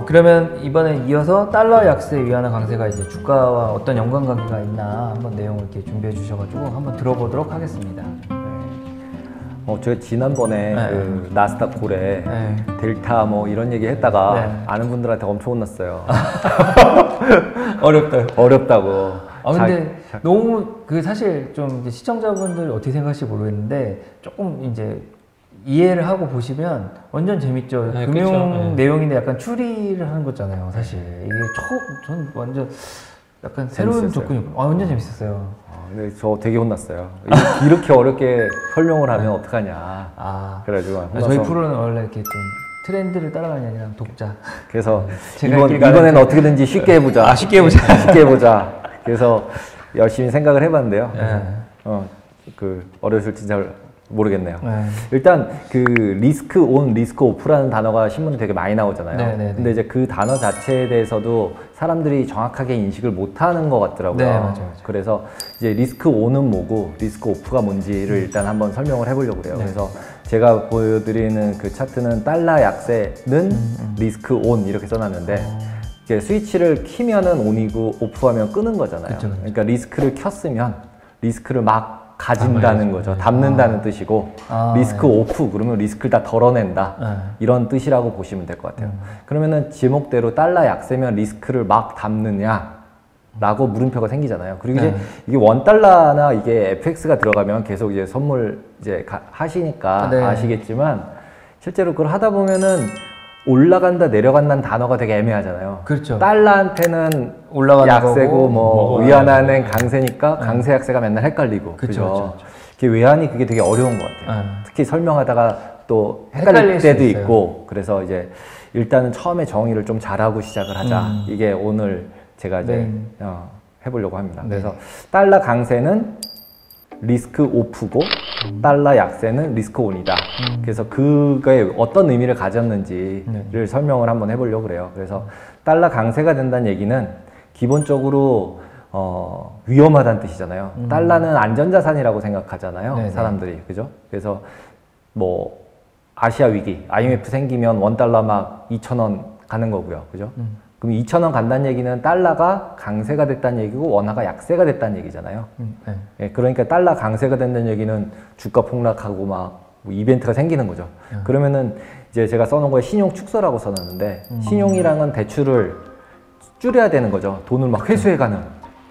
그러면 이번에 이어서 달러 약세, 위안화 강세가 이제 주가와 어떤 연관관계가 있나 한번 내용을 이렇게 준비해 주셔가지고 한번 들어보도록 하겠습니다. 제가 지난번에 네. 그 나스닥 고래 네. 델타 뭐 이런 얘기 했다가 네. 아는 분들한테 엄청 혼났어요. 어렵다고. 근데 자, 너무 사실 좀 이제 시청자분들 어떻게 생각하실지 모르겠는데 조금 이제 이해를 하고 보시면 완전 재밌죠. 네, 금융 그쵸. 네. 내용인데 약간 추리를 하는 거잖아요. 사실 이게 전 완전 약간 새로운 재밌었어요. 접근이고 완전 재밌었어요. 근데 저 되게 혼났어요. 이렇게 어렵게 설명을 하면 어떡하냐. 그래가지고 저희 프로는 원래 이렇게 좀 트렌드를 따라가는 게 아니라 독자. 그래서 제가 이번에는 어떻게든지 쉽게 해보자. 쉽게 해보자. 쉽게 해보자. 그래서 열심히 생각을 해봤는데요. 네. 어려우실지 잘 모르겠네요. 네. 일단 그 리스크 온, 리스크 오프라는 단어가 신문에 되게 많이 나오잖아요. 네. 근데 이제 그 단어 자체에 대해서도 사람들이 정확하게 인식을 못하는 것 같더라고요. 네, 맞아요. 그래서 이제 리스크 온은 뭐고 리스크 오프가 뭔지를 일단 한번 설명을 해보려고 그래요. 네. 그래서 제가 보여드리는 그 차트는 달러 약세는 리스크 온 이렇게 써놨는데 이게 스위치를 키면은 온이고 오프하면 끄는 거잖아요. 그쵸. 그러니까 리스크를 켰으면 리스크를 막 가진다는 거죠. 담는다는 뜻이고 리스크 오프 그러면 리스크를 다 덜어낸다 이런 뜻이라고 보시면 될 것 같아요. 그러면은 제목대로 달러 약세면 리스크를 막 담느냐 라고 물음표가 생기잖아요. 그리고 이제 이게 원달러나 이게 FX가 들어가면 계속 이제 선물 이제 하시니까 아시겠지만 실제로 그걸 하다 보면은 올라간다 내려간다는 단어가 되게 애매하잖아요. 그렇죠. 달러한테는 올라가는 약세고 거고, 위안화는 강세니까 강세 약세가 맨날 헷갈리고 그렇죠. 외환이 그게 되게 어려운 것 같아요. 특히 설명하다가 또 헷갈릴 때도 있고 그래서 이제 일단은 처음에 정의를 좀 잘하고 시작을 하자. 이게 오늘 제가 이제 해보려고 합니다. 그래서 달러 강세는 리스크 오프고 달러 약세는 리스크 온이다. 그래서 그거에 어떤 의미를 가졌는지를 설명을 한번 해보려고 그래요. 그래서 달러 강세가 된다는 얘기는 기본적으로 위험하다는 뜻이잖아요. 달러는 안전자산이라고 생각하잖아요. 사람들이. 그죠? 그래서 뭐 아시아 위기, IMF 생기면 원달러 막 2,000원 가는 거고요. 그죠? 그럼 2,000원 간다는 얘기는 달러가 강세가 됐다는 얘기고 원화가 약세가 됐다는 얘기잖아요. 그러니까 달러 강세가 된다는 얘기는 주가 폭락하고 막 뭐 이벤트가 생기는 거죠. 그러면은 이제 제가 써놓은 거에 신용 축소라고 써놨는데 신용이랑은 대출을 줄여야 되는 거죠. 돈을 막 회수해가는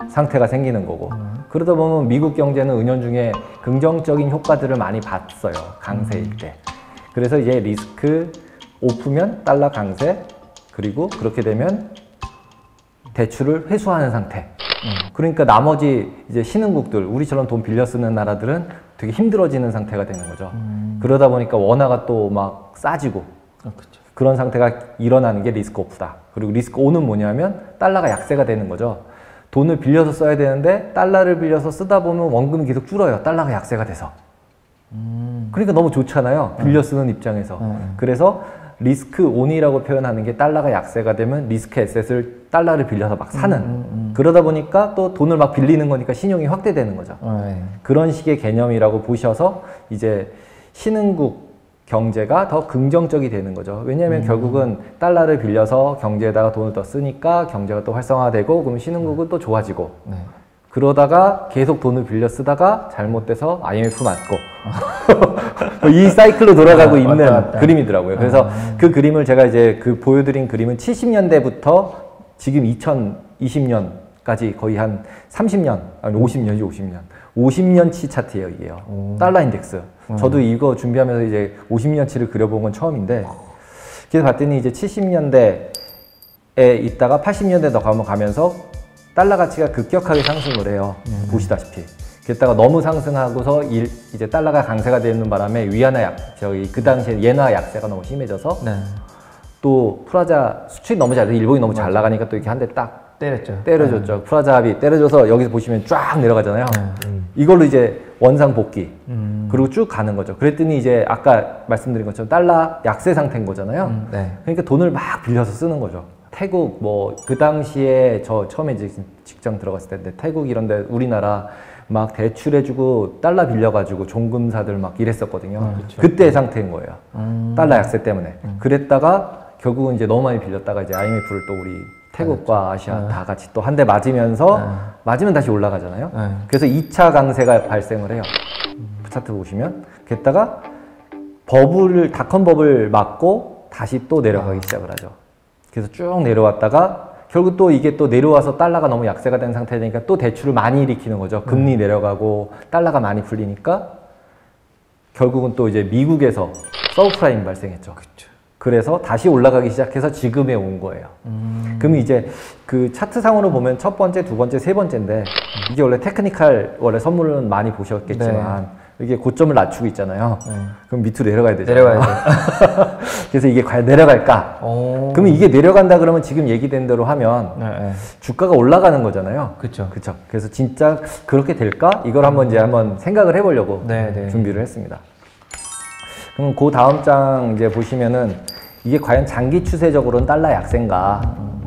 상태가 생기는 거고 그러다 보면 미국 경제는 은연중에 긍정적인 효과들을 많이 봤어요. 강세일 때. 그래서 이제 리스크 오프면 달러 강세 그리고 그렇게 되면 대출을 회수하는 상태. 그러니까 나머지 이제 신흥국들, 우리처럼 돈 빌려 쓰는 나라들은 되게 힘들어지는 상태가 되는 거죠. 그러다 보니까 원화가 또 막 싸지고 그런 상태가 일어나는 게 리스크 오프다. 그리고 리스크 온은 뭐냐면 달러가 약세가 되는 거죠. 돈을 빌려서 써야 되는데 달러를 빌려서 쓰다 보면 원금이 계속 줄어요. 달러가 약세가 돼서. 그러니까 너무 좋잖아요. 빌려 쓰는 입장에서. 그래서 리스크 온이라고 표현하는 게 달러가 약세가 되면 리스크 에셋을 달러를 빌려서 막 사는 그러다 보니까 또 돈을 막 빌리는 거니까 신용이 확대되는 거죠. 그런 식의 개념이라고 보셔서 이제 신흥국 경제가 더 긍정적이 되는 거죠. 왜냐하면 결국은 달러를 빌려서 경제에다가 돈을 더 쓰니까 경제가 또 활성화되고 그럼 신흥국은 또 좋아지고 그러다가 계속 돈을 빌려 쓰다가 잘못돼서 IMF 맞고 이 사이클로 돌아가고 있는 그림이더라고요. 그래서 그 그림을 제가 이제 보여드린 그림은 70년대부터 지금 2020년까지 거의 한 30년, 아니 50년치 차트예요, 이게요. 달러 인덱스. 저도 이거 준비하면서 이제 50년치를 그려본 건 처음인데 그래서 봤더니 이제 70년대에 있다가 80년대 가면서 달러 가치가 급격하게 상승을 해요. 보시다시피. 그랬다가 너무 상승하고서 이제 달러가 강세가 되는 바람에 위안화 그 당시에 예나 약세가 너무 심해져서 또 프라자 수출이 너무 잘 돼. 일본이 너무 잘 나가니까 또 이렇게 한 대 딱 때려줬죠. 프라자 합의 때려줘서 여기서 보시면 쫙 내려가잖아요. 이걸로 이제 원상 복귀. 그리고 쭉 가는 거죠. 그랬더니 이제 아까 말씀드린 것처럼 달러 약세 상태인 거잖아요. 그러니까 돈을 막 빌려서 쓰는 거죠. 태국 뭐 그 당시에 저 처음에 직장 들어갔을 때 태국 이런 데 우리나라 막 대출해주고 달러 빌려가지고 종금사들 막 이랬었거든요. 그때 상태인 거예요. 달러 약세 때문에. 그랬다가 결국은 이제 너무 많이 빌렸다가 이제 IMF를 또 우리 태국과 아시아 다 같이 또 한 대 맞으면서 맞으면 다시 올라가잖아요. 그래서 2차 강세가 발생을 해요. 차트 보시면. 게다가 닷컴 버블 맞고 다시 또 내려가기 시작을 하죠. 그래서 쭉 내려왔다가 결국 또 이게 또 내려와서 달러가 너무 약세가 된 상태니까 또 대출을 많이 일으키는 거죠. 금리 내려가고 달러가 많이 풀리니까 결국은 또 이제 미국에서 서브프라임 발생했죠. 그래서 다시 올라가기 시작해서 지금에 온 거예요. 그럼 이제 그 차트상으로 보면 첫 번째, 두 번째, 세 번째인데 이게 원래 테크니컬 원래 선물은 많이 보셨겠지만 이게 고점을 낮추고 있잖아요. 그럼 밑으로 내려가야 되잖아요. 내려가야 돼. 그래서 이게 과연 내려갈까? 그러면 이게 내려간다 그러면 지금 얘기된 대로 하면 주가가 올라가는 거잖아요. 그렇죠. 그렇죠. 그래서 진짜 그렇게 될까? 이걸 한번 이제 한번 생각을 해보려고 준비를 했습니다. 그럼 그 다음 장 이제 보시면은 이게 과연 장기 추세적으로는 달러 약세인가?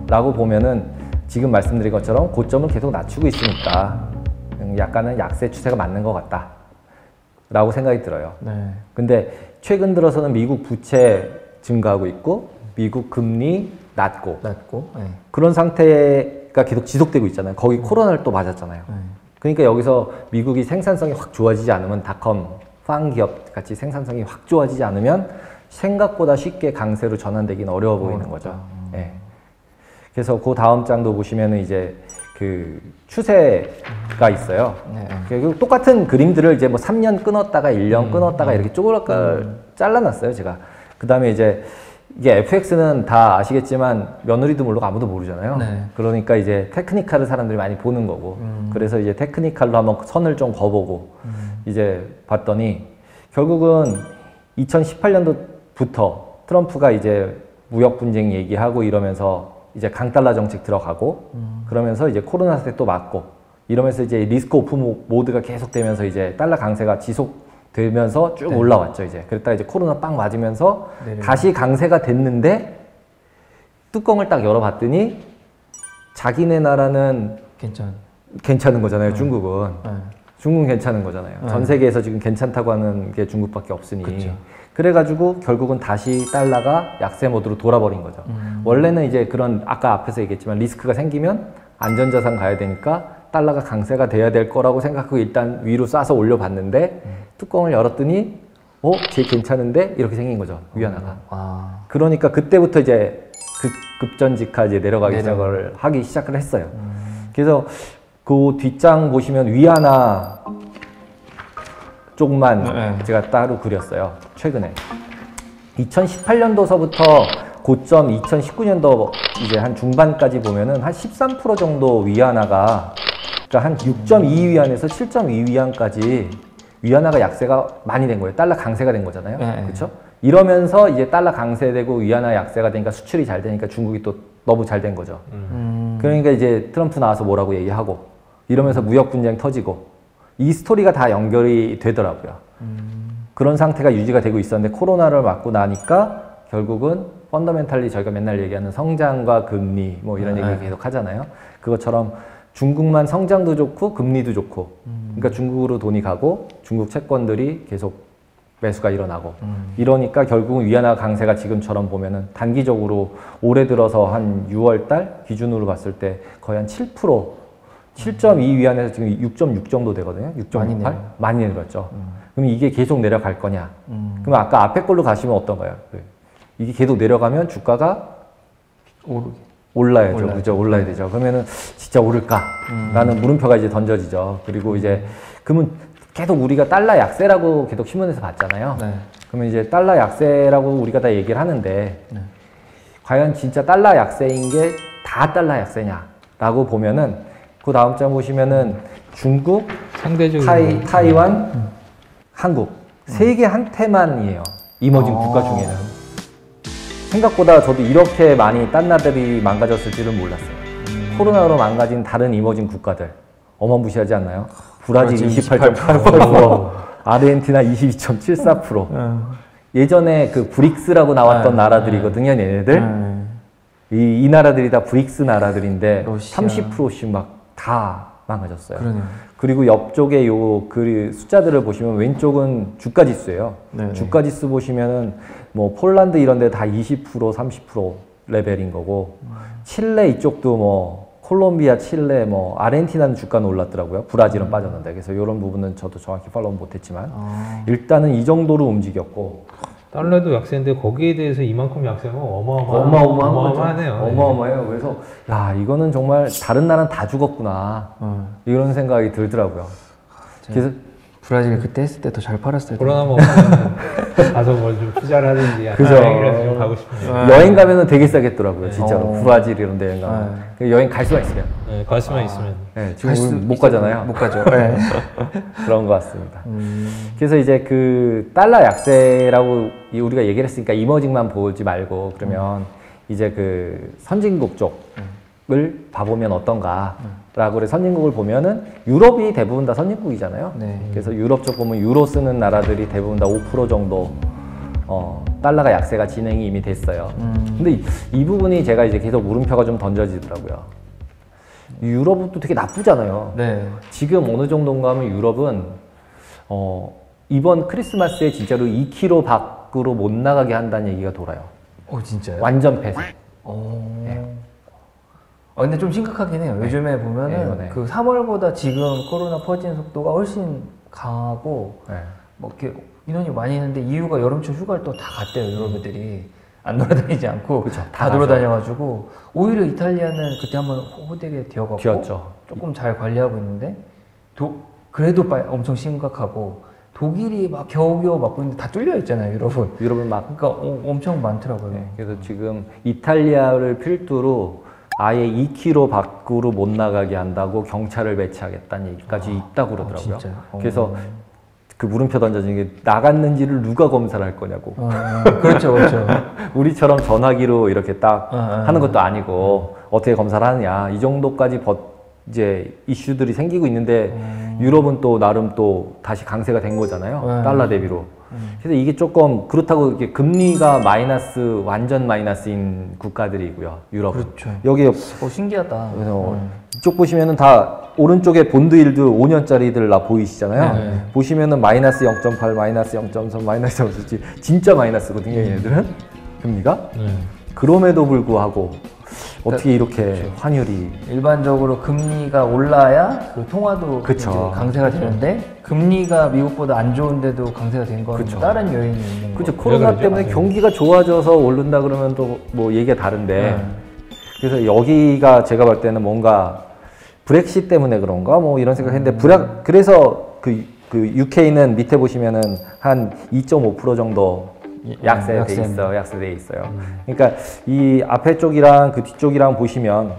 라고 보면은 지금 말씀드린 것처럼 고점을 계속 낮추고 있으니까 약간은 약세 추세가 맞는 것 같다. 라고 생각이 들어요. 근데 최근 들어서는 미국 부채 증가하고 있고 미국 금리 낮고 그런 상태가 계속 지속되고 있잖아요. 거기 코로나를 또 맞았잖아요. 그러니까 여기서 미국이 생산성이 확 좋아지지 않으면 닷컴, 팡 기업 같이 생산성이 확 좋아지지 않으면 생각보다 쉽게 강세로 전환되기는 어려워 보이는 거죠. 그래서 그 다음 장도 보시면은 이제 그 추세가 있어요. 결국 똑같은 그림들을 이제 뭐 3년 끊었다가 1년 끊었다가 이렇게 쪼그랗게 잘라놨어요, 제가. 그 다음에 이제 이게 FX는 다 아시겠지만 며느리도 모르고 아무도 모르잖아요. 그러니까 이제 테크니컬을 사람들이 많이 보는 거고. 그래서 이제 테크니컬로 한번 선을 좀 거보고 이제 봤더니 결국은 2018년도부터 트럼프가 이제 무역 분쟁 얘기하고 이러면서 이제 강달러 정책 들어가고 그러면서 이제 코로나 사태 또 맞고 이러면서 이제 리스크 오프 모드가 계속되면서 이제 달러 강세가 지속되면서 쭉 올라왔죠. 이제 그랬다가 이제 코로나 빵 맞으면서 다시 강세가 됐는데 뚜껑을 딱 열어봤더니 자기네 나라는 괜찮은 거잖아요. 중국은 중국은 괜찮은 거잖아요. 전 세계에서 지금 괜찮다고 하는 게 중국밖에 없으니. 그래가지고 결국은 다시 달러가 약세 모드로 돌아버린 거죠. 원래는 이제 그런 아까 앞에서 얘기했지만 리스크가 생기면 안전자산 가야 되니까 달러가 강세가 돼야 될 거라고 생각하고 일단 위로 쏴서 올려봤는데 뚜껑을 열었더니 쟤 괜찮은데? 이렇게 생긴 거죠. 위안화가. 그러니까 그때부터 이제 급전직하 이제 내려가기 시작을 하기 시작을 했어요. 그래서 그 뒷장 보시면 위안화 쪽만 제가 따로 그렸어요. 최근에 2018년도서부터 고점 2019년도 이제 한 중반까지 보면은 한 13% 정도 위안화가 그러니까 한 6.2 위안에서 7.2 위안까지 위안화가 약세가 많이 된 거예요. 달러 강세가 된 거잖아요. 그렇죠? 이러면서 이제 달러 강세되고 위안화 약세가 되니까 수출이 잘 되니까 중국이 또 너무 잘 된 거죠. 그러니까 이제 트럼프 나와서 뭐라고 얘기하고 이러면서 무역 분쟁 터지고 이 스토리가 다 연결이 되더라고요. 그런 상태가 유지가 되고 있었는데 코로나를 맞고 나니까 결국은 펀더멘탈리 저희가 맨날 얘기하는 성장과 금리 뭐 이런 얘기 계속 하잖아요. 그것처럼 중국만 성장도 좋고 금리도 좋고 그러니까 중국으로 돈이 가고 중국 채권들이 계속 매수가 일어나고 이러니까 결국은 위안화 강세가 지금처럼 보면은 단기적으로 올해 들어서 한 6월 달 기준으로 봤을 때 거의 한 7%, 7.2 위안에서 지금 6.6 정도 되거든요. 6.8? 많이 내려갔죠. 그럼 이게 계속 내려갈 거냐? 그럼 아까 앞에 걸로 가시면 어떤가요? 이게 계속 내려가면 주가가 올라야죠. 그죠? 올라야 되죠. 그러면은 진짜 오를까? 라는 물음표가 이제 던져지죠. 그리고 이제 그러면 계속 우리가 달러 약세라고 계속 신문에서 봤잖아요. 그러면 이제 달러 약세라고 우리가 다 얘기를 하는데 과연 진짜 달러 약세인 게 다 달러 약세냐라고 보면은 그 다음 장 보시면은 중국, 타이완, 한국 세 개 한테만이에요. 이머징 국가 중에는. 생각보다 저도 이렇게 많이 딴 나라들이 망가졌을 줄은 몰랐어요. 코로나로 망가진 다른 이머징 국가들 어마무시하지 않나요? 브라질 28.8%, 아르헨티나 22.74%. 예전에 그 브릭스라고 나왔던 나라들이거든요, 얘네들. 이 나라들이 다 브릭스 나라들인데 러시아. 30%씩 막 다 망가졌어요. 그러네요. 그리고 옆쪽에 요 그 숫자들을 보시면 왼쪽은 주가 지수예요. 네네. 주가 지수 보시면은 뭐 폴란드 이런 데 다 20%, 30% 레벨인 거고 칠레 이쪽도 뭐 콜롬비아, 칠레, 뭐 아르헨티나는 주가는 올랐더라고요. 브라질은 빠졌는데. 그래서 이런 부분은 저도 정확히 팔로우는 못했지만 일단은 이 정도로 움직였고 달러도 약세인데 거기에 대해서 이만큼 약세면 어마어마하네요. 어마어마해요. 그래서 야 이거는 정말 다른 나라는 다 죽었구나 이런 생각이 들더라고요. 그래서 브라질 그때 했을 때 더 잘 팔았어요. 코로나 뭐 가서 뭘 좀 투자를 하든지 그죠. 여행이라도 좀 가고 싶네요. 여행 가면은 되게 싸겠더라고요. 진짜로 브라질 이런 데 여행 가면 여행 갈 수만 있으면. 네, 갈 수만 있으면. 네, 지금 못 가잖아요. 못 가죠. 네. 그런 것 같습니다. 그래서 이제 그 달러 약세라고 우리가 얘기를 했으니까 이머징만 보지 말고 그러면 이제 그 선진국 쪽을 봐보면 어떤가. 라고 그래 선진국을 보면은 유럽이 대부분 다 선진국이잖아요. 네. 그래서 유럽 쪽 보면 유로 쓰는 나라들이 대부분 다 5% 정도 달러가 약세가 진행이 이미 됐어요. 근데 이 부분이 제가 이제 계속 물음표가 좀 던져지더라고요. 유럽도 되게 나쁘잖아요. 네. 지금 어느 정도인가 하면 유럽은 이번 크리스마스에 진짜로 2km 밖으로 못 나가게 한다는 얘기가 돌아요. 진짜요? 완전 폐쇄. 네. 근데 좀 심각하긴 해요. 네. 요즘에 보면은 네. 그 3월보다 지금 코로나 퍼지는 속도가 훨씬 강하고 뭐 이렇게 인원이 많이 있는데 이유가 여름철 휴가를 또 다 갔대요. 유럽 애들이 안 돌아다니지 않고 그쵸, 다 돌아다녀가지고 오히려 이탈리아는 그때 한번 호되게 되어갖고 조금 잘 관리하고 있는데 그래도 엄청 심각하고 독일이 막 겨우겨우 막고 있는데 다 뚫려 있잖아요. 유럽은 막 그러니까 엄청 많더라고요. 네. 그래서 지금 이탈리아를 필두로 아예 2km 밖으로 못 나가게 한다고 경찰을 배치하겠다는 얘기까지 있다고 그러더라고요. 그래서 그 물음표 던져진 게 나갔는지를 누가 검사를 할 거냐고. 그렇죠. 우리처럼 전화기로 이렇게 딱 하는 것도 아니고 어떻게 검사를 하느냐. 이 정도까지 이제 이슈들이 생기고 있는데 유럽은 또 나름 또 다시 강세가 된 거잖아요. 달러 대비로. 그래서 이게 조금 그렇다고 이렇게 금리가 완전 마이너스인 국가들이고요. 유럽은. 그렇죠. 여기 신기하다. 그래서 이쪽 보시면은 다 오른쪽에 본드 일드 5년짜리들 다 보이시잖아요. 보시면은 마이너스 0.8, 마이너스 0.3, 마이너스 0.7 진짜 마이너스거든요. 얘네들은 금리가. 그럼에도 불구하고 어떻게 이렇게 환율이 일반적으로 금리가 올라야 그 통화도 강세가 되는데 금리가 미국보다 안 좋은데도 강세가 된 거는 다른 요인이 있는 거죠. 코로나 때문에 경기가 좋아져서 오른다 그러면 또 뭐 얘기가 다른데 그래서 여기가 제가 볼 때는 뭔가 브렉시트 때문에 그런가 뭐 이런 생각했는데 그래서 그 UK는 밑에 보시면은 한 2.5% 정도 약세돼 있어요. 그러니까 이 앞에 쪽이랑 그 뒤쪽이랑 보시면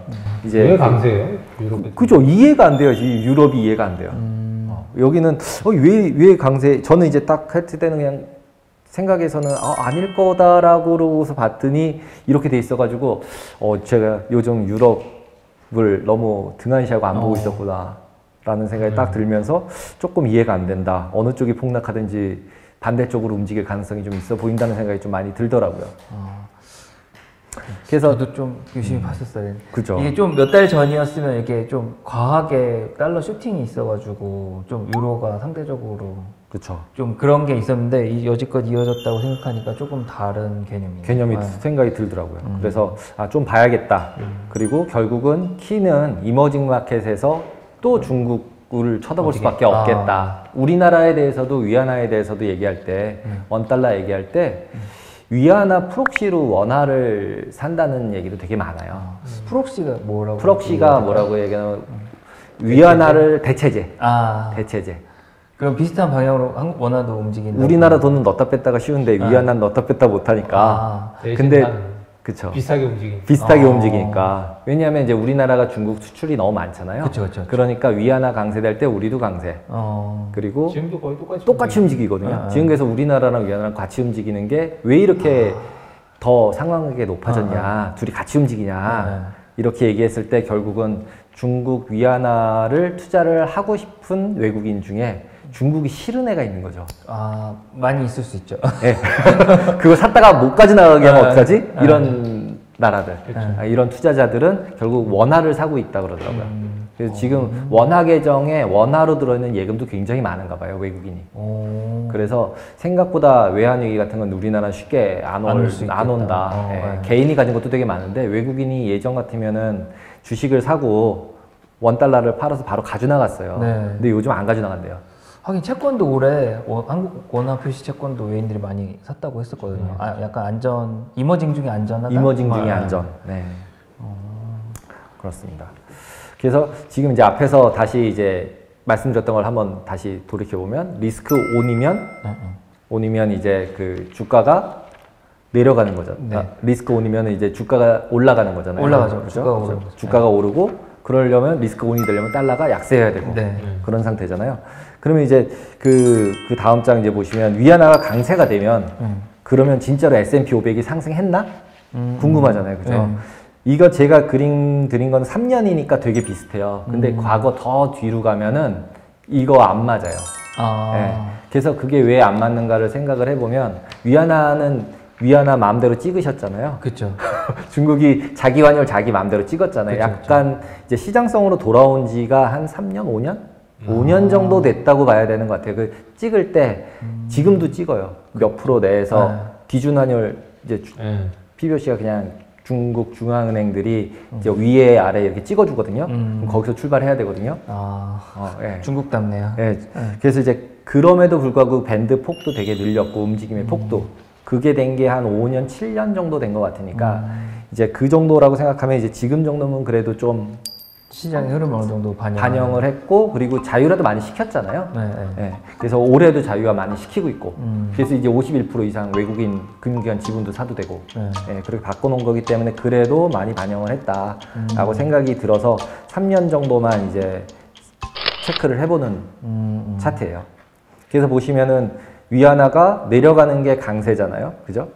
이제 왜 강세예요? 유럽에? 그죠. 이해가 안 돼요. 유럽이 이해가 안 돼요. 여기는 왜 강세? 저는 이제 딱 했을 때는 그냥 생각에서는 아닐 거다라고 그러고서 봤더니 이렇게 돼 있어가지고 제가 요즘 유럽을 너무 등한시하고 안 보고 있었구나 라는 생각이 딱 들면서 조금 이해가 안 된다. 어느 쪽이 폭락하든지 반대쪽으로 움직일 가능성이 좀 있어 보인다는 생각이 좀 많이 들더라고요. 그래서 저도 좀 열심히 봤었어요. 그죠. 이게 좀 몇 달 전이었으면 이게 좀 과하게 달러 슈팅이 있어가지고 좀 유로가 상대적으로 그쵸. 좀 그런 게 있었는데 여지껏 이어졌다고 생각하니까 조금 다른 개념이에요. 개념이 생각이 들더라고요. 그래서 좀 봐야겠다. 그리고 결국은 키는 이머징 마켓에서 또 중국을 쳐다볼 수밖에 없겠다. 우리나라에 대해서도 위안화에 대해서도 얘기할 때 원달러 얘기할 때 위안화 프록시로 원화를 산다는 얘기도 되게 많아요. 프록시가 뭐라고? 프록시가 뭐라고 얘기하면 위안화를 대체제. 대체제. 그럼 비슷한 방향으로 원화도 움직인다. 우리나라 돈은 넣었다 뺐다가 쉬운데 위안화는 넣었다 뺐다 못하니까. 근데 그쵸. 비슷하게 움직이니까. 왜냐하면 이제 우리나라가 중국 수출이 너무 많잖아요. 그쵸. 그러니까 위안화 강세될 때 우리도 강세. 그리고 지금도 거의 똑같이 움직이거든요. 지금 그래서 우리나라랑 위안화랑 같이 움직이는 게 왜 이렇게 더 상관관계가 높아졌냐, 둘이 같이 움직이냐 이렇게 얘기했을 때 결국은 중국 위안화를 투자를 하고 싶은 외국인 중에 중국이 싫은 애가 있는 거죠. 많이 있을 수 있죠. 네. 그거 샀다가 못 가져나가게 하면 어떡하지? 이런 나라들, 이런 투자자들은 결국 원화를 사고 있다 그러더라고요. 그래서 지금 원화 계정에 원화로 들어있는 예금도 굉장히 많은가 봐요, 외국인이. 그래서 생각보다 외환위기 같은 건 우리나라 쉽게 안 온다. 네. 개인이 가진 것도 되게 많은데 외국인이 예전 같으면은 주식을 사고 원달러를 팔아서 바로 가져나갔어요. 네. 근데 요즘 안 가져나간대요. 하긴 채권도 올해 한국 원화 표시 채권도 외인들이 많이 샀다고 했었거든요. 약간 안전, 이머징 중에 안전하다? 이머징 중에 안전. 네. 그렇습니다. 그래서 지금 이제 앞에서 다시 이제 말씀드렸던 걸 한번 다시 돌이켜보면 리스크 온이면 이제 그 주가가 내려가는 거잖아요. 네. 리스크 온이면 이제 주가가 올라가는 거잖아요. 올라가죠. 그렇죠? 주가가 오르고 그러려면 리스크 온이 되려면 달러가 약세해야 되고 그런 상태잖아요. 그러면 이제 그 다음 장 이제 보시면 위안화가 강세가 되면 그러면 진짜로 S&P 500이 상승했나? 궁금하잖아요. 그죠? 이거 제가 드린 건 3년이니까 되게 비슷해요. 근데 과거 더 뒤로 가면은 이거 안 맞아요. 네. 그래서 그게 왜 안 맞는가를 생각을 해보면 위안화 마음대로 찍으셨잖아요. 그렇죠. 중국이 자기 환율 자기 마음대로 찍었잖아요. 그쵸, 약간 이제 시장성으로 돌아온 지가 한 3년, 5년? 5년 정도 됐다고 봐야 되는 것 같아요. 그 찍을 때 지금도 찍어요. 몇 프로 내에서 기준 환율 이제 PBOC가 그냥 중국 중앙은행들이 이제 위에 아래 이렇게 찍어주거든요. 그럼 거기서 출발해야 되거든요. 예. 중국답네요. 예. 그래서 이제 그럼에도 불구하고 밴드 폭도 되게 늘렸고 움직임의 폭도 그게 된 게 한 5년, 7년 정도 된 것 같으니까 이제 그 정도라고 생각하면 이제 지금 정도면 그래도 좀 시장의 흐름을 어느 정도 반영을 했고 그리고 자유화도 많이 시켰잖아요. 네. 그래서 올해도 자유화 많이 시키고 있고 그래서 이제 51% 이상 외국인 금융기관 지분도 사도 되고 그렇게 바꿔놓은 거기 때문에 그래도 많이 반영을 했다라고 생각이 들어서 3년 정도만 이제 체크를 해보는 차트예요. 그래서 보시면은 위안화가 내려가는 게 강세잖아요. 그죠?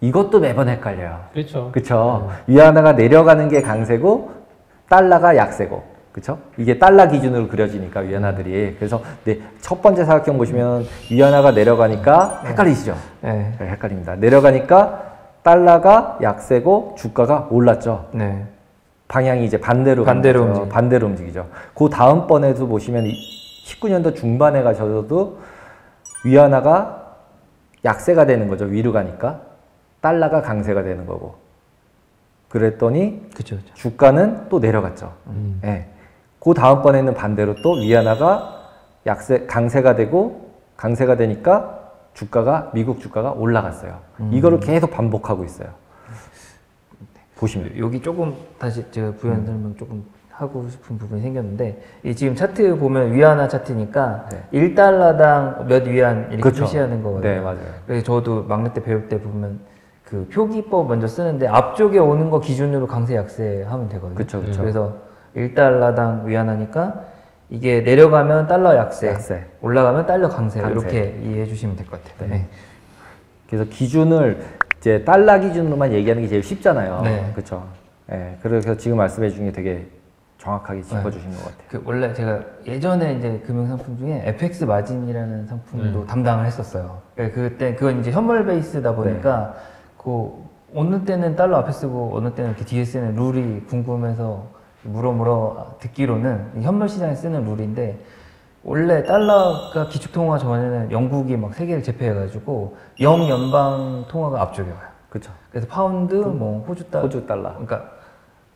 이것도 매번 헷갈려요. 그렇죠. 그쵸? 위안화가 내려가는 게 강세고 달러가 약세고, 그쵸? 이게 달러 기준으로 그려지니까 위안화들이. 그래서 첫 번째 사각형 보시면 위안화가 내려가니까 헷갈리시죠? 네, 헷갈립니다. 내려가니까 달러가 약세고 주가가 올랐죠. 네. 방향이 이제 반대로 움직이죠. 그 다음번에도 보시면 19년도 중반에 가셔도 위안화가 약세가 되는 거죠. 위로 가니까 달러가 강세가 되는 거고. 그랬더니 그쵸. 주가는 또 내려갔죠. 네. 그 다음번에는 반대로 또 위안화가 강세가 되니까 미국 주가가 올라갔어요. 이거를 계속 반복하고 있어요. 보시면 여기 조금 다시 제가 부연 설명 조금 하고 싶은 부분이 생겼는데 지금 차트 보면 위안화 차트니까 1달러당 몇 위안 이렇게 그렇죠. 표시하는 거거든요. 네, 맞아요. 그래서 저도 막내 때 배울 때 보면 그 표기법 먼저 쓰는데 앞쪽에 오는 거 기준으로 강세 약세 하면 되거든요. 그쵸. 그래서 1달러당 위안화니까 이게 내려가면 달러 약세. 올라가면 달러 강세. 이렇게 이해해 주시면 될 것 같아요. 네. 그래서 기준을 이제 달러 기준으로만 얘기하는 게 제일 쉽잖아요. 그렇죠. 네. 그래서 지금 말씀해 주신 게 되게 정확하게 짚어주신 것 같아요. 원래 제가 예전에 이제 금융상품 중에 FX 마진이라는 상품도 담당을 했었어요. 그때 그건 이제 현물 베이스다 보니까 어느 때는 달러 앞에 쓰고 어느 때는 이렇게 뒤에 쓰는 룰이 궁금해서 물어 듣기로는 현물 시장에 쓰는 룰인데 원래 달러가 기축통화 전에는 영국이 막 세계를 제패해가지고 영연방 통화가 앞쪽에 와요. 그렇죠. 그래서 파운드, 뭐 호주 달러. 그러니까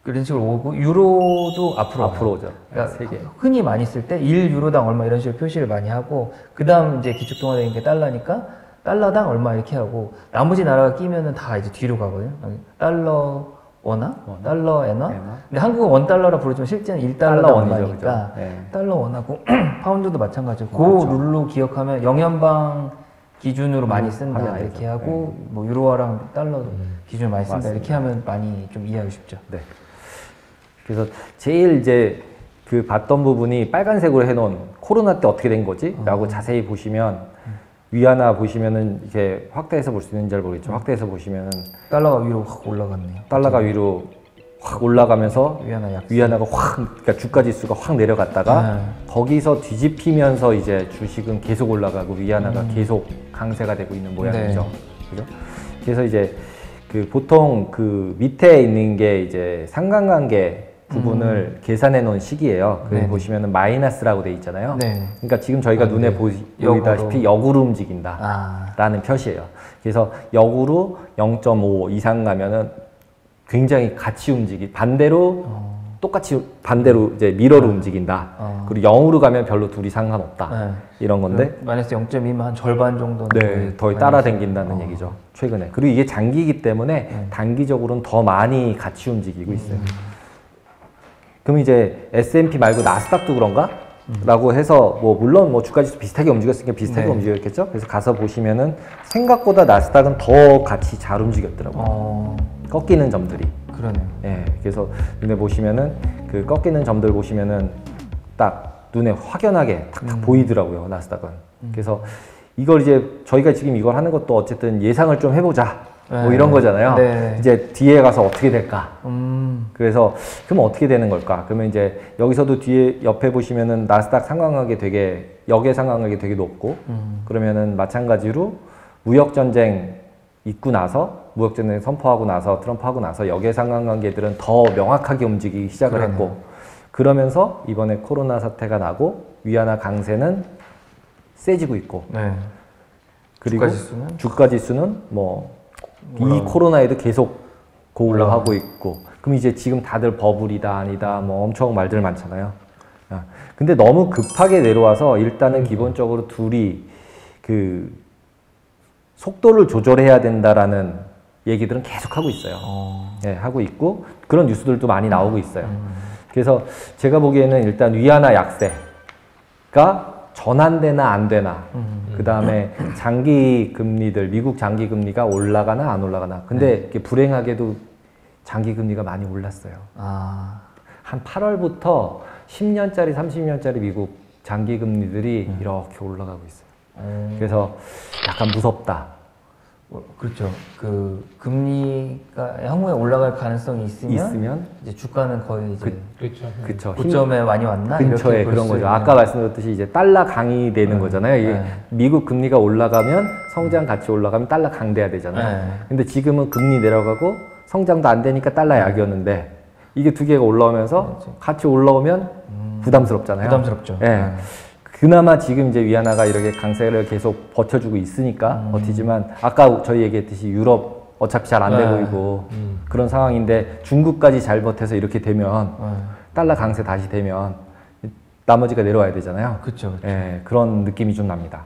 그런 식으로 오고 유로도 앞으로 오죠. 그러니까 흔히 많이 쓸 때 1유로당 얼마 이런 식으로 표시를 많이 하고 그 다음 이제 기축통화 되는 게 달러니까 달러당 얼마 이렇게 하고 나머지 나라가 끼면은 다 이제 뒤로 가거든요. 달러 원화? 달러 엔화? 근데 한국은 원달러라 부르지만 실제는 1달러당 얼마니까 달러 원하고 파운드도 마찬가지고 그 룰로 기억하면 영연방 기준으로 많이 쓴다 이렇게 하고 뭐 유로화랑 달러 기준으로 많이 쓴다 이렇게 하면 많이 좀 이해하기 쉽죠. 네. 그래서 제일 이제 그 봤던 부분이 빨간색으로 해놓은 코로나 때 어떻게 된 거지? 라고 자세히 보시면 위안화 보시면은 이렇게 확대해서 볼 수 있는지 잘 모르겠죠. 확대해서 보시면은 달러가 위로 확 올라갔네요. 달러가 위로 확 올라가면서 위안화가 그러니까 주가 지수가 확 내려갔다가 거기서 뒤집히면서 이제 주식은 계속 올라가고 위안화가 계속 강세가 되고 있는 모양이죠. 그죠? 그래서 이제 그 보통 그 밑에 있는 게 이제 상관관계 부분을 계산해 놓은 시기예요. 그 보시면은 마이너스라고 돼 있잖아요. 네. 그러니까 지금 저희가 눈에 보이다시피 역으로 움직인다 라는 표시예요. 그래서 역으로 0.5 이상 가면은 굉장히 같이 반대로 똑같이 반대로 이제 미러로 움직인다. 그리고 0으로 가면 별로 둘이 상관없다. 이런 건데 마이너스 0.2면 한 절반 정도는 네, 더 따라다닌다는 얘기죠. 최근에. 그리고 이게 장기이기 때문에 단기적으로는 더 많이 같이 움직이고 있어요. 그럼 이제 S&P 말고 나스닥도 그런가? 라고 해서 뭐 물론 뭐 주가지수 비슷하게 움직였으니까 비슷하게 움직였겠죠. 그래서 가서 보시면은 생각보다 나스닥은 더 같이 잘 움직였더라고요. 꺾이는 점들이. 그러네요. 예, 그래서 눈에 보시면은 그 꺾이는 점들 보시면은 딱 눈에 확연하게 탁탁 보이더라고요, 나스닥은. 그래서 이걸 이제 저희가 지금 이걸 하는 것도 어쨌든 예상을 좀 해보자. 뭐 이런 거잖아요. 네. 이제 뒤에 가서 어떻게 될까? 그래서 그러면 어떻게 되는 걸까? 그러면 이제 여기서도 뒤에 옆에 보시면은 나스닥 상관관계 되게 역의 상관관계 되게 높고 그러면은 마찬가지로 무역전쟁 있고 나서 무역전쟁 선포하고 나서 트럼프하고 나서 역의 상관관계들은 더 명확하게 움직이기 시작을 했고 그러면서 이번에 코로나 사태가 나고 위안화 강세는 세지고 있고 그리고 주가지수는 뭐 이 코로나에도 계속 올라가고 있고 그럼 이제 지금 다들 버블이다 아니다 뭐 엄청 말들 많잖아요. 근데 너무 급하게 내려와서 일단은 기본적으로 둘이 그 속도를 조절해야 된다라는 얘기들은 계속 하고 있어요. 네, 하고 있고 그런 뉴스들도 많이 나오고 있어요. 그래서 제가 보기에는 일단 위안화 약세가 전환되나 안 되나 그 다음에 장기 금리들 미국 장기 금리가 올라가나 안 올라가나 근데 불행하게도 장기 금리가 많이 올랐어요. 한 8월부터 10년짜리 30년짜리 미국 장기 금리들이 이렇게 올라가고 있어요. 그래서 약간 무섭다. 그렇죠. 그 금리가 향후에 올라갈 가능성이 있으면 이제 주가는 거의 이제 그렇죠. 고점에 많이 왔나 근처에 이렇게 그런 거죠. 아까 말씀드렸듯이 이제 달러 강이 되는 거잖아요. 이게 미국 금리가 올라가면 성장 같이 올라가면 달러 강돼야 되잖아요. 근데 지금은 금리 내려가고 성장도 안 되니까 달러 약이었는데 이게 두 개가 올라오면서 같이 올라오면 부담스럽잖아요. 부담스럽죠. 그나마 지금 이제 위안화가 이렇게 강세를 계속 버텨주고 있으니까 버티지만 아까 저희 얘기했듯이 유럽 어차피 잘 안 돼 보이고 그런 상황인데 중국까지 잘 버텨서 이렇게 되면 달러 강세 다시 되면 나머지가 내려와야 되잖아요. 그렇죠. 그런 느낌이 좀 납니다.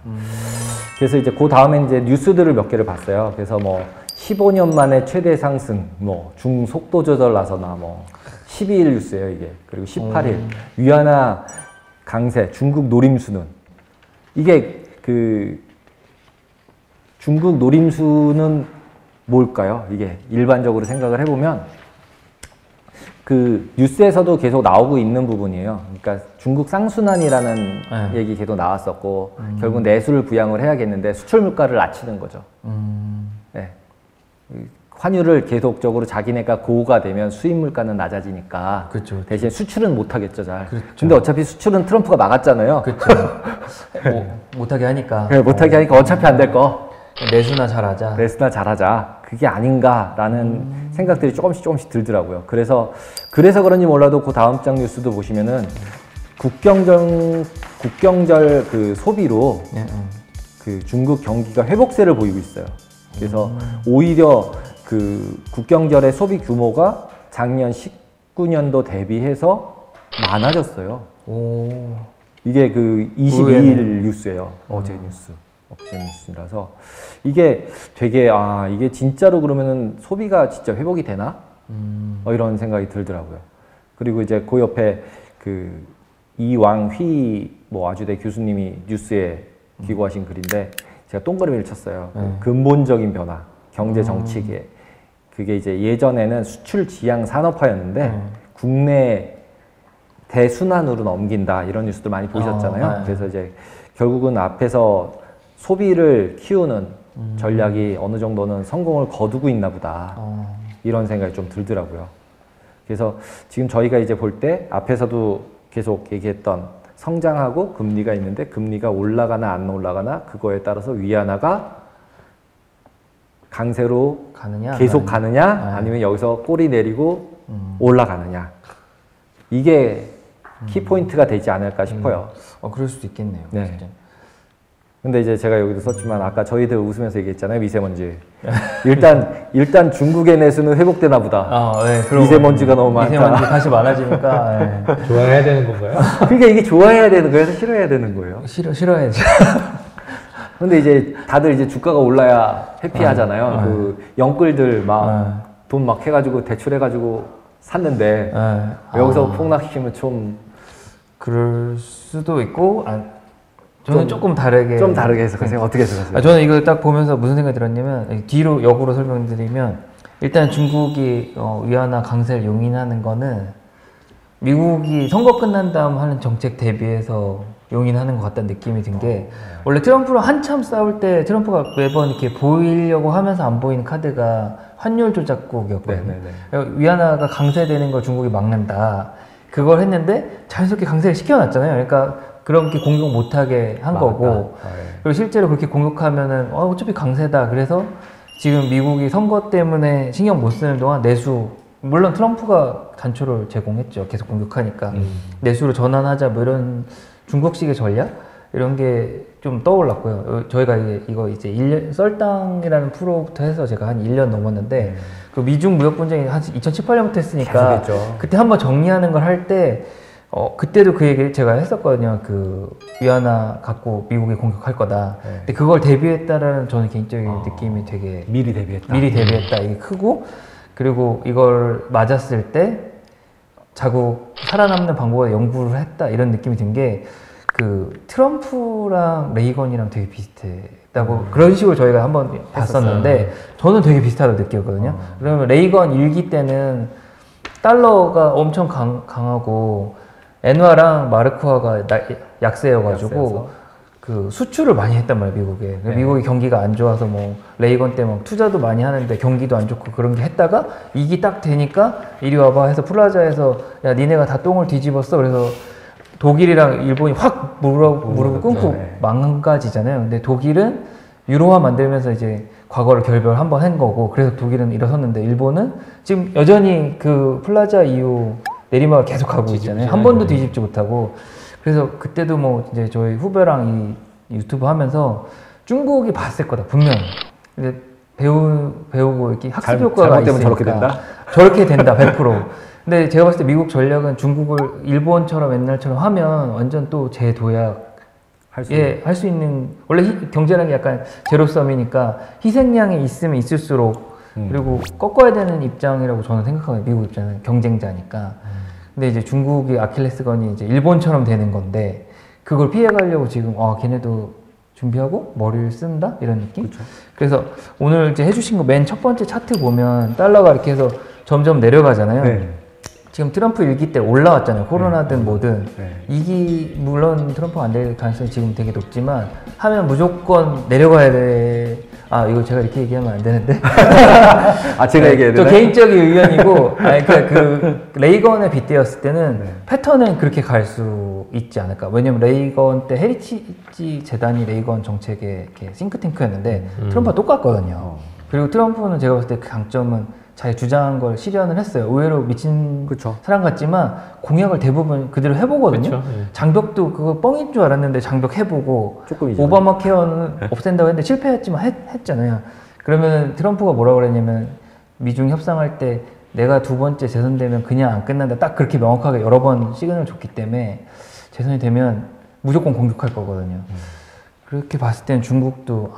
그래서 이제 그 다음에 이제 뉴스들을 몇 개를 봤어요. 그래서 뭐 15년 만에 최대 상승, 뭐 중속도 조절 나서나 뭐 12일 뉴스예요 이게. 그리고 18일 위안화 강세, 중국 노림수는 이게 그 중국 노림수는 뭘까요? 이게 일반적으로 생각을 해보면 그 뉴스에서도 계속 나오고 있는 부분이에요. 그러니까 중국 쌍순환이라는 얘기 계속 나왔었고 결국 내수를 부양을 해야겠는데 수출 물가를 낮추는 거죠. 네. 환율을 계속적으로 자기네가 고가 되면 수입 물가는 낮아지니까 그렇죠. 대신 수출은 못하겠죠 잘. 그렇죠. 근데 어차피 수출은 트럼프가 막았잖아요. 그렇죠. 못하게 하니까. 네, 못하게 하니까 어차피 안 될 거. 내수나 잘하자. 내수나 잘하자. 그게 아닌가라는 생각들이 조금씩 들더라고요. 그래서 그런지 몰라도 그 다음 장 뉴스도 보시면은 국경절 그 소비로 그 중국 경기가 회복세를 보이고 있어요. 그래서 오히려 그 국경절의 소비 규모가 작년 19년도 대비해서 많아졌어요. 이게 그 22일 뉴스예요. 어제 뉴스라서 이게 되게 이게 진짜로 그러면은 소비가 진짜 회복이 되나? 이런 생각이 들더라고요. 그리고 이제 그 옆에 그 이왕휘 뭐 아주대 교수님이 뉴스에 기고하신 글인데 제가 동그라미를 쳤어요. 근본적인 변화, 경제 정치계. 그게 이제 예전에는 수출 지향 산업화였는데 국내 대순환으로 넘긴다 이런 뉴스들 많이 보셨잖아요. 그래서 이제 결국은 앞에서 소비를 키우는 전략이 어느 정도는 성공을 거두고 있나 보다 이런 생각이 좀 들더라고요. 그래서 지금 저희가 이제 볼 때 앞에서도 계속 얘기했던 성장하고 금리가 있는데 금리가 올라가나 안 올라가나 그거에 따라서 위안화가 강세로 계속 가느냐 아니면 여기서 꼬리 내리고 올라가느냐 이게 키포인트가 되지 않을까 싶어요. 그럴 수도 있겠네요. 네. 진짜. 근데 이제 제가 여기도 썼지만 아까 저희들 웃으면서 얘기했잖아요. 미세먼지. 일단 중국의 내수는 회복되나 보다. 네, 미세먼지가 너무 많다. 미세먼지 다시 많아지니까. 네. 좋아해야 되는 건가요? 그러니까 이게 좋아해야 되는 거예요? 싫어해야 되는 거예요? 싫어야죠. 근데 이제 다들 이제 주가가 올라야 해피하잖아요. 그 영끌들 막 돈 막 해가지고 대출해가지고 샀는데 여기서 폭락시키면 좀 그럴 수도 있고 저는 조금 다르게 해석하세요. 어떻게 해석하세요? 저는 이걸 딱 보면서 무슨 생각이 들었냐면 뒤로 역으로 설명드리면 일단 중국이 위안화 강세를 용인하는 거는 미국이 선거 끝난 다음 하는 정책 대비해서 용인하는 것 같다는 느낌이 든 게 원래 트럼프랑 한참 싸울 때 트럼프가 매번 이렇게 보이려고 하면서 안 보이는 카드가 환율 조작국이었거든요. 위안화가 강세되는 걸 중국이 막는다. 그걸 했는데 자연스럽게 강세를 시켜놨잖아요. 그러니까 그렇게 공격 못하게 한 거고 그리고 실제로 그렇게 공격하면은 어차피 강세다. 그래서 지금 미국이 선거 때문에 신경 못 쓰는 동안 내수 물론 트럼프가 단초를 제공했죠. 계속 공격하니까 내수로 전환하자 뭐 이런 중국식의 전략 이런 게 좀 떠올랐고요. 저희가 이거 이제 1년 썰당이라는 프로부터 해서 제가 한 1년 넘었는데 그 미중 무역 분쟁이 한 2018년부터 했으니까 그때 한번 정리하는 걸 할 때 그때도 그 얘기를 제가 했었거든요. 그 위안화 갖고 미국이 공격할 거다. 근데 그걸 대비했다라는 저는 개인적인 느낌이 되게 미리 대비했다. 이게 크고 그리고 이걸 맞았을 때 자국 살아남는 방법을 연구를 했다 이런 느낌이 든 게 그 트럼프랑 레이건이랑 되게 비슷했다고 그런 식으로 저희가 한번 봤었는데 저는 되게 비슷하다고 느꼈거든요. 그러면 레이건 1기 때는 달러가 엄청 강하고 엔화랑 마르크화가 약세여가지고 그 수출을 많이 했단 말이에요, 미국에. 미국이 경기가 안 좋아서 뭐 레이건 때 막 투자도 많이 하는데 경기도 안 좋고 그런 게 했다가 이기 딱 되니까 이리 와봐 해서 플라자에서 야 니네가 다 똥을 뒤집었어. 그래서 독일이랑 일본이 확 무릎을 끊고 망가지잖아요. 근데 독일은 유로화 만들면서 이제 과거를 결별 한번 한 거고 그래서 독일은 일어섰는데 일본은 지금 여전히 그 플라자 이후 내리막을 계속 하고 있잖아요. 한 번도 뒤집지 못하고. 그래서 그때도 뭐 이제 저희 후배랑 이 유튜브 하면서 중국이 봤을 거다 분명히. 근데 배우고 이렇게 학습 효과가 있으니까 저렇게 된다? 저렇게 된다 100%. 근데 제가 봤을 때 미국 전략은 중국을 일본처럼 옛날처럼 하면 완전 또 재도약 할 수 있는 원래 경제라는 게 약간 제로섬이니까 희생양이 있으면 있을수록 그리고 꺾어야 되는 입장이라고 저는 생각하거든요. 미국 입장은 경쟁자니까. 근데 이제 중국이 아킬레스건이 이제 일본처럼 되는 건데 그걸 피해가려고 지금 걔네도 준비하고 머리를 쓴다 이런 느낌. 그쵸. 그래서 오늘 이제 해주신 거 맨 첫 번째 차트 보면 달러가 이렇게 해서 점점 내려가잖아요. 네. 지금 트럼프 1기 때 올라왔잖아요. 코로나든 뭐든. 네. 2기 물론 트럼프가 안 될 가능성이 지금 되게 높지만 하면 무조건 내려가야 돼. 이거 제가 이렇게 얘기하면 안 되는데. 제가 얘기해야 되나요? 저 개인적인 의견이고, 그러니까 그 레이건에 빗대었을 때는 패턴은 그렇게 갈 수 있지 않을까. 왜냐면 레이건 때 헤리티지 재단이 레이건 정책의 이렇게 싱크탱크였는데 트럼프가 똑같거든요. 그리고 트럼프는 제가 봤을 때 그 강점은 자기 주장한 걸 실현을 했어요. 의외로 미친 사람 같지만 공약을 대부분 그대로 해보거든요. 장벽도 그거 뻥인 줄 알았는데 장벽 해보고 오바마 케어는 없앤다고 했는데 실패했지만 했잖아요. 그러면 트럼프가 뭐라고 그랬냐면 미중 협상할 때 내가 두 번째 재선되면 그냥 안 끝난다. 딱 그렇게 명확하게 여러 번 시그널을 줬기 때문에 재선이 되면 무조건 공격할 거거든요. 그렇게 봤을 때는 중국도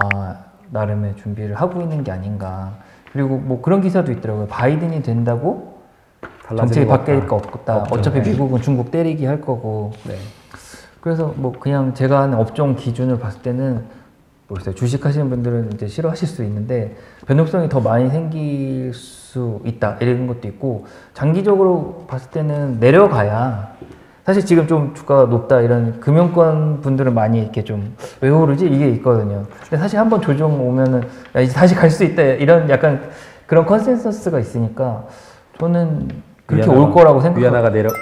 나름의 준비를 하고 있는 게 아닌가. 그리고 뭐 그런 기사도 있더라고요. 바이든이 된다고 정책이 바뀔 거 없다. 어차피 미국은 중국 때리기 할 거고. 네. 그래서 뭐 그냥 제가 하는 업종 기준을 봤을 때는 모르겠어요. 주식 하시는 분들은 이제 싫어하실 수 있는데 변동성이 더 많이 생길 수 있다. 이런 것도 있고 장기적으로 봤을 때는 내려가야 사실 지금 좀 주가가 높다 이런 금융권 분들은 많이 이렇게 좀 왜 오르지 이게 있거든요. 근데 사실 한번 조정 오면은 야, 이제 다시 갈 수 있다 이런 약간 그런 컨센서스가 있으니까 저는 그렇게 올 거라고 생각해요.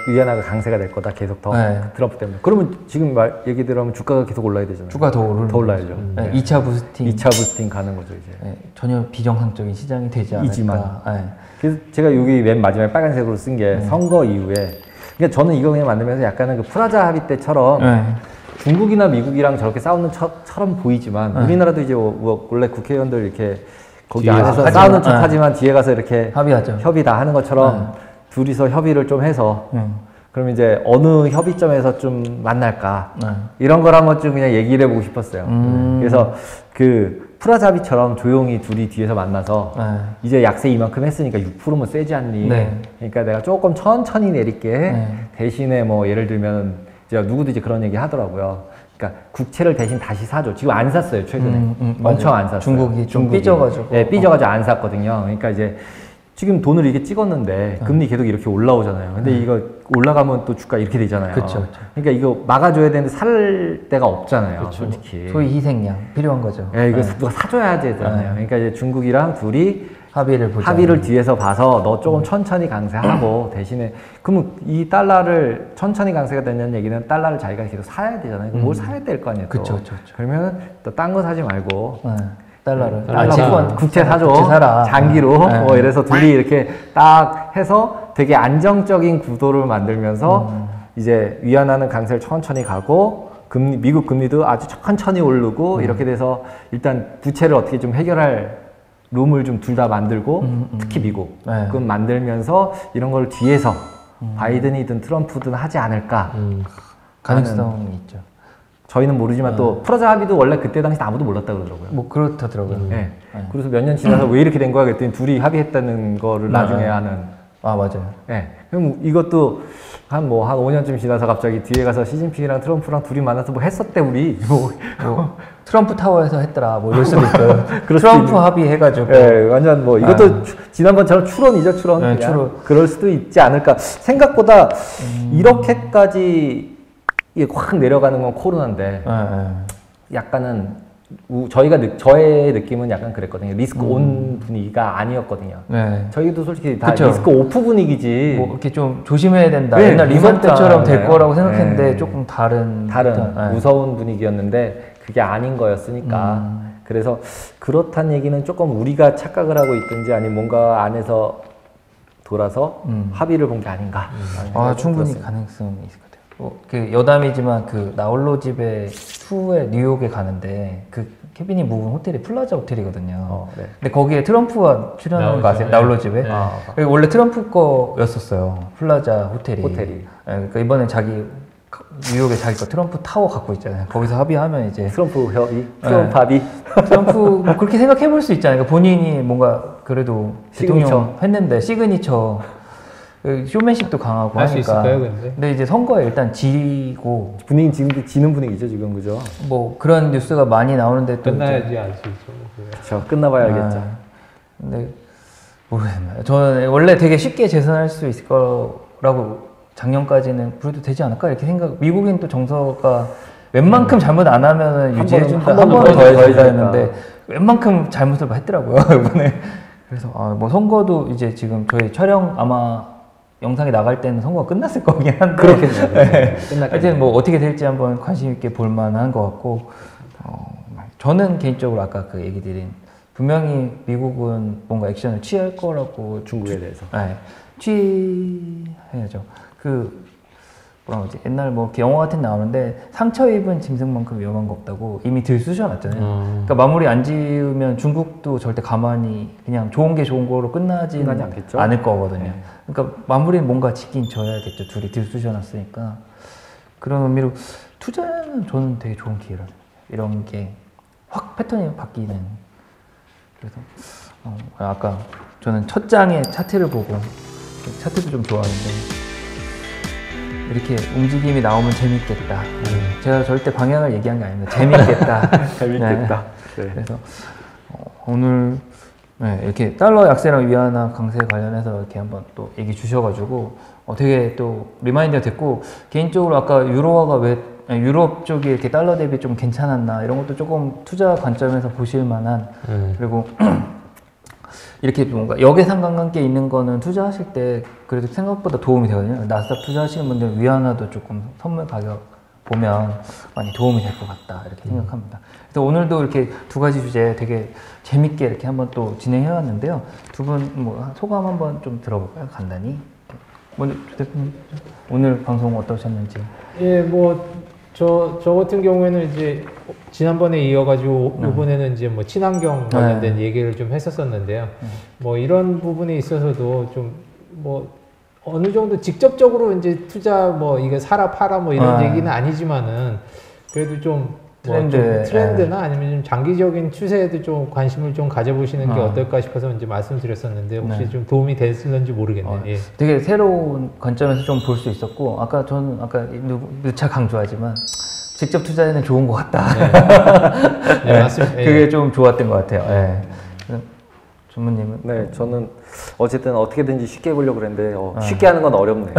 위안화가 강세가 될 거다 계속 더 트럼프 때문에. 그러면 지금 얘기 들으면 주가가 계속 올라야 되잖아요. 주가 더 올라야죠. 2차 부스팅 가는 거죠 이제. 전혀 비정상적인 시장이 되지 않을까. 그래서 제가 여기 맨 마지막에 빨간색으로 쓴 게 선거 이후에 그러니까 저는 이거 그냥 만들면서 약간은 그 프라자 합의 때처럼 네. 중국이나 미국이랑 저렇게 싸우는 처럼 보이지만 우리나라도 이제 원래 국회의원들 이렇게 거기 안에서 싸우는 척 하지만 뒤에 가서 이렇게 협의 다 하는 것처럼 둘이서 협의를 좀 해서 그럼 이제 어느 협의점에서 좀 만날까 이런 걸 한번 좀 그냥 얘기를 해보고 싶었어요. 그래서 그 프라자 합의처럼 조용히 둘이 뒤에서 만나서 이제 약세 이만큼 했으니까 6%면 세지 않니? 그러니까 내가 조금 천천히 내릴게. 대신에 뭐 예를 들면 이제 누구도 이제 그런 얘기 하더라고요. 그러니까 국채를 대신 다시 사줘. 지금 안 샀어요, 최근에. 엄청 안 샀어요. 중국이 좀 삐져가지고. 네, 삐져가지고 안 샀거든요. 그러니까 이제 지금 돈을 이렇게 찍었는데 금리 계속 이렇게 올라오잖아요. 근데 이거 올라가면 또 주가 이렇게 되잖아요. 그쵸. 그러니까 이거 막아줘야 되는데 살 데가 없잖아요. 그쵸. 솔직히. 소위 희생양 필요한 거죠. 네, 이거 누가 사줘야 되잖아요. 그러니까 이제 중국이랑 둘이 합의를 뒤에서 봐서 너 조금 천천히 강세하고 대신에 그러면 이 달러를 천천히 강세가 되는 얘기는 달러를 자기가 계속 사야 되잖아요. 뭘 사야 될 거 아니에요. 그렇죠. 그러면 또 딴 거 사지 말고 달러를 국채 사줘. 장기로 뭐 이래서 둘이 이렇게 딱 해서 되게 안정적인 구도를 만들면서 이제 위안화는 강세를 천천히 가고 미국 금리도 아주 천천히 오르고 이렇게 돼서 일단 부채를 어떻게 좀 해결할 룸을 좀 둘 다 만들고 특히 미국 그럼 만들면서 이런 걸 뒤에서 바이든이든 트럼프든 하지 않을까 가능성이 있죠. 저희는 모르지만 또 프라자 합의도 원래 그때 당시 아무도 몰랐다 그러더라고요. 뭐 그렇다더라고요. 그래서 몇 년 지나서 왜 이렇게 된 거야 그랬더니 둘이 합의했다는 거를 나중에 하는. 맞아요. 그럼 이것도 한 5년쯤 지나서 갑자기 뒤에 가서 시진핑이랑 트럼프랑 둘이 만나서 뭐 했었대 우리. 뭐 트럼프 타워에서 했더라 뭐 이럴 수도 있어요. 트럼프 합의해가지고. 완전 뭐 이것도 지난번처럼 추론이죠 추론. 그럴 수도 있지 않을까. 생각보다 이렇게까지 이게 확 내려가는 건 코로나인데 약간은 저의 느낌은 약간 그랬거든요. 리스크 온 분위기가 아니었거든요. 저희도 솔직히 다 리스크 오프 분위기지. 뭐 이렇게 좀 조심해야 된다. 옛날 리먼 때처럼 될 거라고 생각했는데 조금 다른 무서운 분위기였는데 그게 아닌 거였으니까. 그래서 그렇다는 얘기는 조금 우리가 착각을 하고 있든지 아니면 뭔가 안에서 돌아서 합의를 본 게 아닌가. 충분히 들었습니다. 가능성이 있을 것 같아요. 그 여담이지만 그 나홀로 집에 투에 뉴욕에 가는데 그 케빈이 묵은 호텔이 플라자 호텔이거든요. 근데 거기에 트럼프가 출연하는 거 아세요? 나홀로 집에? 원래 트럼프 거였었어요. 플라자 호텔이. 그러니까 이번에 자기 뉴욕에 자기 거 트럼프 타워 갖고 있잖아요. 거기서 합의하면 이제 트럼프 협의, 트럼프 합의. 트럼프 뭐 그렇게 생각해 볼 수 있잖아요. 그러니까 본인이 뭔가 그래도 대통령 했는데 시그니처. 쇼맨십도 강하고 하니까. 있을까요, 근데 이제 선거에 일단 지고 분위기 지금 지는 분위기죠 지금 그죠? 뭐 그런 뉴스가 많이 나오는데 또 끝나야지 알 수 있죠. 그렇죠. 끝나봐야 알겠죠. 근데 모르겠나요. 저는 원래 되게 쉽게 재선할 수 있을 거라고 작년까지는 그래도 되지 않을까 이렇게 미국인 또 정서가 웬만큼 잘못 안 하면은 유지해준다 한 번 더 해준다 했는데 웬만큼 잘못을 했더라고요 이번에. 그래서 뭐 선거도 이제 지금 저희 촬영 아마 영상이 나갈 때는 선거가 끝났을 거긴 한데 그렇겠네요. 하여튼 뭐 어떻게 될지 한번 관심 있게 볼 만한 것 같고 저는 개인적으로 아까 그 얘기 드린 분명히 미국은 뭔가 액션을 취할 거라고 중국에 대해서 취해야죠. 뭐라 그러지? 옛날 뭐 이렇게 영화 같은 데 나오는데 상처 입은 짐승만큼 위험한 거 없다고 이미 들쑤셔놨잖아요. 그러니까 마무리 안 지으면 중국도 절대 가만히 그냥 좋은 게 좋은 거로 끝나지 않을 거거든요. 그러니까 마무리는 뭔가 짓긴 져야겠죠. 둘이 들쑤셔놨으니까. 그런 의미로 투자는 저는 되게 좋은 기회라고 생각해요. 이런 게 확 패턴이 바뀌는. 그래서 아까 저는 첫 장의 차트를 보고 차트도 좀 좋아하는데 이렇게 움직임이 나오면 재밌겠다. 제가 절대 방향을 얘기한 게 아닙니다. 재밌겠다. 재밌겠다. 그래서 오늘 이렇게 달러 약세랑 위안화 강세 관련해서 이렇게 한번 또 얘기 주셔가지고 되게 또 리마인드가 됐고 개인적으로 아까 유로화가 왜 유럽 쪽이 이렇게 달러 대비 좀 괜찮았나 이런 것도 조금 투자 관점에서 보실 만한 그리고 이렇게 뭔가 역외상 관계 있는 거는 투자하실 때 그래도 생각보다 도움이 되거든요. 나스닥 투자하시는 분들 위안화도 조금 선물 가격 보면 많이 도움이 될 것 같다 이렇게 생각합니다. 그래서 오늘도 이렇게 두 가지 주제 되게 재밌게 이렇게 한번 또 진행해 왔는데요. 두 분 뭐 소감 한번 좀 들어볼까요? 간단히. 먼저 대표님 오늘 방송 어떠셨는지? 예, 뭐 저 같은 경우에는 이제 지난번에 이어가지고 이번에는 이제 뭐 친환경 관련된 얘기를 좀 했었었는데요. 뭐 이런 부분에 있어서도 좀 뭐 어느 정도 직접적으로 이제 투자 뭐 이게 사라 팔아 뭐 이런 얘기는 아니지만은 그래도 좀 트렌드나 아니면 좀 장기적인 추세에도 좀 관심을 좀 가져보시는 게 어떨까 싶어서 이제 말씀드렸었는데 혹시 좀 도움이 됐을는지 모르겠네요. 예. 되게 새로운 관점에서 좀 볼 수 있었고 저는 아까 누차 강조하지만 직접 투자에는 좋은 것 같다. 네. 네, 맞습니다. 그게 좀 좋았던 것 같아요. 네. 전무님은? 네, 저는 어쨌든 어떻게든지 쉽게 해보려고 그랬는데 쉽게 하는 건 어렵네요.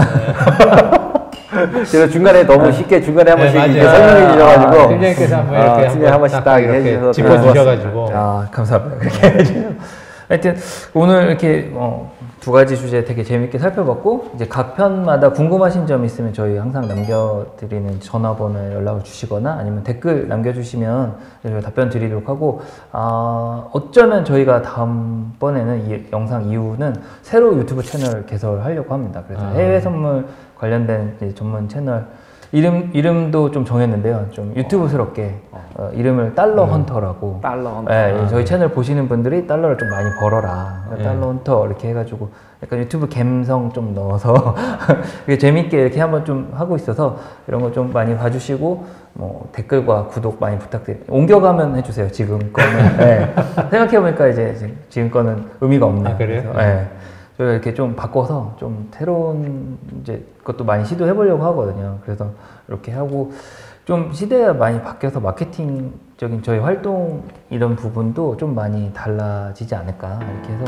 제가 중간에 너무 쉽게 중간에 한 번씩 설명해 주셔가지고 팀장님께서 한 번씩 딱 해주셔서 짚어주셔가지고 감사합니다. 그렇게 해주셔서 하여튼 오늘 이렇게 두 가지 주제 되게 재밌게 살펴봤고 이제 각 편마다 궁금하신 점 있으면 저희 항상 남겨드리는 전화번호에 연락을 주시거나 아니면 댓글 남겨주시면 저희가 답변 드리도록 하고 어쩌면 저희가 다음번에는 이 영상 이후는 새로 유튜브 채널 개설하려고 합니다. 그래서 해외 선물 관련된 전문 채널 이름도 좀 정했는데요. 좀 유튜브스럽게 이름을 달러 헌터라고. 달러 헌터. 네, 저희 채널 보시는 분들이 달러를 좀 많이 벌어라. 달러 헌터 이렇게 해가지고 약간 유튜브 감성 좀 넣어서 재밌게 이렇게 한번 좀 하고 있어서 이런 거 좀 많이 봐주시고 뭐 댓글과 구독 많이 부탁드립니다. 옮겨가면 해주세요. 지금 거는. 네. 생각해보니까 이제 지금 거는 의미가 없네요. 그래요? 네. 저희가 이렇게 좀 바꿔서 좀 새로운 이제 것도 많이 시도해 보려고 하거든요. 그래서 이렇게 하고 좀 시대가 많이 바뀌어서 마케팅적인 저희 활동 이런 부분도 좀 많이 달라지지 않을까 이렇게 해서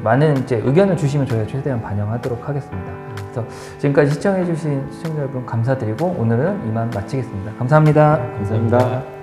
많은 이제 의견을 주시면 저희가 최대한 반영하도록 하겠습니다. 그래서 지금까지 시청해 주신 시청자 여러분 감사드리고 오늘은 이만 마치겠습니다. 감사합니다. 감사합니다.